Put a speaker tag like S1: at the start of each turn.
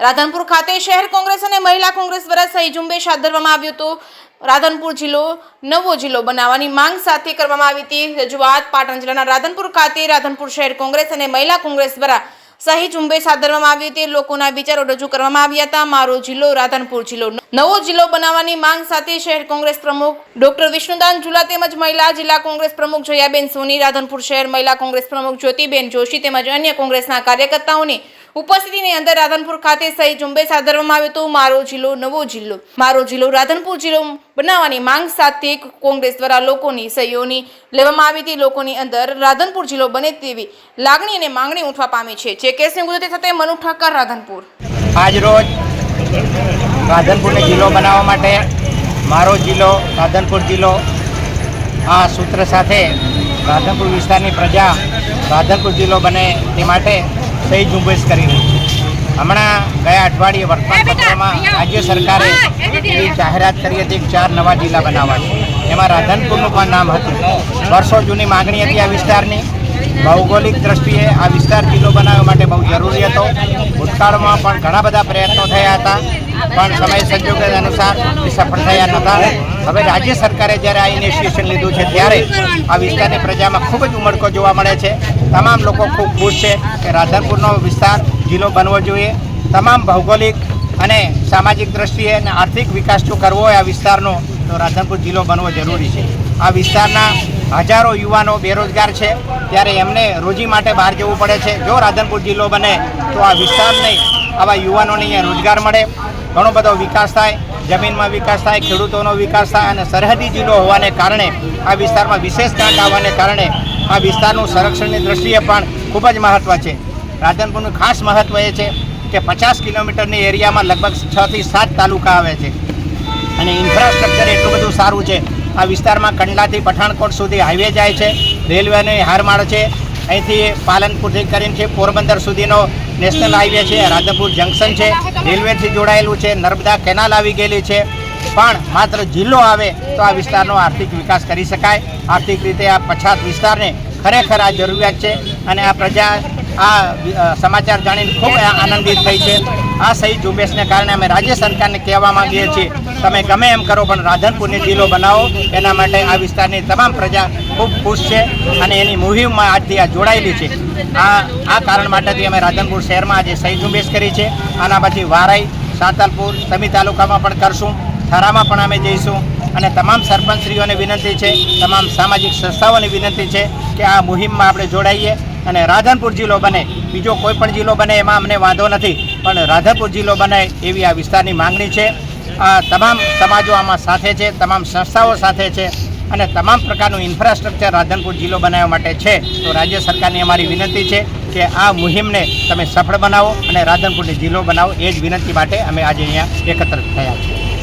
S1: રાધનપુર ખાતે શહેર કોંગ્રેસ અને મહિલા કોંગ્રેસ દ્વારા સહી ઝુંબેશ હાથ ધરવામાં આવ્યો હતો। રાધનપુર જિલ્લો નવો જિલ્લો બનાવવાની માંગ સાથે કરવામાં આવી હતી રજૂઆત। પાટણ જિલ્લાના રાધનપુર ખાતે રાધનપુર શહેર કોંગ્રેસ અને મહિલા કોંગ્રેસ દ્વારા સહી ઝુંબેશ હાથ ધરવામાં આવી હતી। લોકોના વિચારો રજૂ કરવામાં આવ્યા હતા। મારો જિલ્લો રાધનપુર જિલ્લો નવો જિલ્લો બનાવવાની માંગ સાથે શહેર કોંગ્રેસ પ્રમુખ ડોક્ટર વિષ્ણુદાન ઝુલા તેમજ મહિલા જિલ્લા કોંગ્રેસ પ્રમુખ જયાબેન સોની, રાધનપુર શહેર મહિલા કોંગ્રેસ પ્રમુખ જ્યોતિબેન જોશી તેમજ અન્ય કોંગ્રેસના કાર્યકર્તાઓની ઉપસ્થિતિની અંદર રાધનપુર ખાતે સહી ઝુંબેશ હાથ ધરવામાં આવ્યો હતો। મારો જિલ્લો નવો જિલ્લો, મારો જિલ્લો રાધનપુર જિલ્લો બનાવવાની માંગ સાથે કોંગ્રેસ દ્વારા લોકોની સહીઓની લેવામાં આવી હતી। લોકોની અંદર રાધનપુર જિલ્લો બને તેવી લાગણી અને માંગણી ઉઠવા પામી છે। જે કેસની ગુજરાતી સાથે મનુ ઠક્કર, રાધનપુર।
S2: આજ રોજ રાધનપુરને જિલ્લો બનાવવા માટે મારો જિલ્લો રાધનપુર જિલ્લો આ સૂત્ર સાથે રાધનપુર વિસ્તારની પ્રજા રાધનપુર જિલ્લો બને તે માટે સહી ઝુંબેશ કરી રહી છે। હમણાં ગયા અઠવાડિયે વર્તમાનપત્રમાં રાજ્ય સરકારે એવી જાહેરાત કરી હતી કે 4 નવા જિલ્લા બનાવવા છે। એમાં રાધનપુરનું પણ નામ હતું। વર્ષો જૂની માગણી હતી આ વિસ્તારની। ભૌગોલિક દ્રષ્ટિએ આ વિસ્તાર જિલ્લો બનાવવા માટે બહુ જરૂરી હતો। ભૂતકાળમાં પણ ઘણા બધા પ્રયત્નો થયા હતા, પણ સમય સંજોગ અનુસાર સફળ થયા નહોતા। હવે રાજ્ય સરકારે જ્યારે આ ઇનિશિયેશન લીધું છે ત્યારે આ વિસ્તારની પ્રજામાં ખૂબ જ ઉમળકો જોવા મળે છે। તમામ લોકો ખૂબ ખુશ છે કે રાધનપુરનો વિસ્તાર જિલ્લો બનવો જોઈએ। તમામ ભૌગોલિક અને સામાજિક દ્રષ્ટિએ અને આર્થિક વિકાસ જો કરવો હોય આ વિસ્તારનો તો રાધનપુર જિલ્લો બનવો જરૂરી છે। આ વિસ્તારના હજારો યુવાનો બેરોજગાર છે, ત્યારે એમને રોજી માટે બહાર જવું પડે છે। જો રાધનપુર જિલ્લો બને તો આ વિસ્તારને આવા યુવાનોને અહીંયા રોજગાર મળે, ઘણો બધો વિકાસ થાય, જમીનમાં વિકાસ થાય, ખેડૂતોનો વિકાસ થાય અને સરહદી જિલ્લો હોવાને કારણે આ વિસ્તારમાં વિશેષ ગાંઠ આવવાને કારણે આ વિસ્તારનું સંરક્ષણની દ્રષ્ટિએ પણ ખૂબ જ મહત્ત્વ છે। રાધનપુરનું ખાસ મહત્ત્વ એ છે કે 50 કિલોમીટરની એરિયામાં લગભગ 6 થી 7 તાલુકા આવે છે અને ઇન્ફ્રાસ્ટ્રક્ચર એટલું બધું સારું છે। આ વિસ્તારમાં કંડલાથી પઠાણકોટ સુધી હાઈવે જાય છે, રેલવેની હારમાળ છે, અહીંથી પાલનપુરથી કરીને પોરબંદર સુધીનો નેશનલ હાઈવે છે, રાધનપુર જંકશન છે, રેલવેથી જોડાયેલું છે, નર્મદા કેનાલ આવી ગયેલી છે। પણ માત્ર જિલ્લો આવે તો આ વિસ્તારનો આર્થિક વિકાસ કરી શકાય। આર્થિક રીતે આ પછાત વિસ્તારને ખરેખર આ જરૂરિયાત છે અને આ પ્રજા આ સમાચાર જાણીને ખૂબ આનંદિત થઈ છે। આ સહી ઝુંબેશને કારણે અમે રાજ્ય સરકારને કહેવા માંગીએ છીએ, તમે ગમે એમ કરો પણ રાધનપુરને જિલ્લો બનાવો। એના માટે આ વિસ્તારની તમામ પ્રજા ખૂબ ખુશ છે અને એની મુહિમમાં આજથી આ જોડાયેલી છે। આ કારણ માટેથી અમે રાધનપુર શહેરમાં આજે સહી ઝુંબેશ કરી છે। આના પછી વારાઈ, સાંતલપુર, સમી તાલુકામાં પણ કરશું, થરામાં પણ અમે જઈશું અને તમામ સરપંચશ્રીઓને વિનંતી છે, તમામ સામાજિક સંસ્થાઓને વિનંતી છે કે આ મુહિમમાં આપણે જોડાઈએ અને રાધનપુર જિલ્લો બને। બીજો કોઈ પણ જિલ્લો બને એમાં અમને વાંધો નથી, પણ રાધનપુર જિલ્લો બને એવી આ વિસ્તારની માંગણી છે। આ તમામ સમાજો આમાં સાથે છે, તમામ સંસ્થાઓ સાથે છે અને તમામ પ્રકારનું ઇન્ફ્રાસ્ટ્રક્ચર રાધનપુર જિલ્લો બનાવવા માટે છે। તો રાજ્ય સરકારની અમારી વિનંતી છે કે આ મુહિમને તમે સફળ બનાવો અને રાધનપુરને જિલ્લો બનાવો। એ જ વિનંતી માટે અમે આજે અહીંયા એકત્ર થયા છીએ।